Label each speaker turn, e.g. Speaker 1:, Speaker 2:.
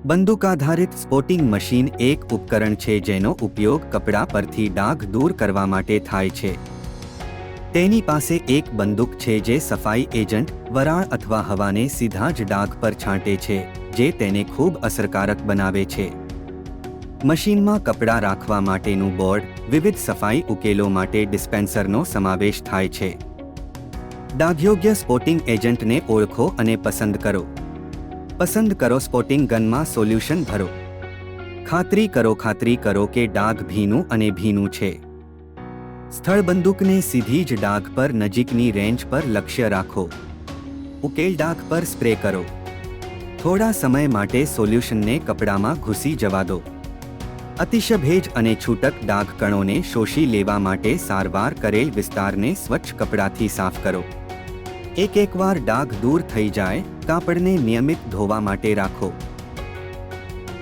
Speaker 1: બંદૂક આધારિત spotting machine એક ઉપકરણ છે જેનો ઉપયોગ કપડા પરથી ડાઘ દૂર કરવા માટે થાય છે. તેની પાસે એક બંદૂક છે જે સફાઈ એજન્ટ, વરાળ અથવા હવાને સીધા જ ડાઘ પર છાંટે છે, જે તેને ખૂબ અસરકારક બનાવે છે. મશીનમાં કપડાં રાખવા માટેનું બોર્ડ, વિવિધ સફાઈ ઉકેલો માટે ડિસ્પેન્સરનો સમાવેશ થાય છે. ડાઘયોગ્ય સ્પોટિંગ એજન્ટને ઓળખો અને પસંદ કરો. પસંદ કરો સ્પોટિંગ ગનમાં સોલ્યુશન ભરો. ખાતરી કરો કે ડાઘ ભીનું અને ભીનું છે. સ્થળ બંદૂકને સીધી જ ડાઘ પર નજીકની રેન્જ પર લક્ષ્ય રાખો. ઉકેલ ડાઘ પર સ્પ્રે કરો. થોડા સમય માટે સોલ્યુશનને કપડામાં ઘૂસી જવા દો. અતિશય ભેજ અને છૂટક ડાઘ કણોને શોષી લેવા માટે સારવાર કરેલ વિસ્તારને સ્વચ્છ કપડાથી સાફ કરો. એકવાર ડાઘ દૂર થઈ જાય, કાપડને નિયમિત ધોવા માટે રાખો.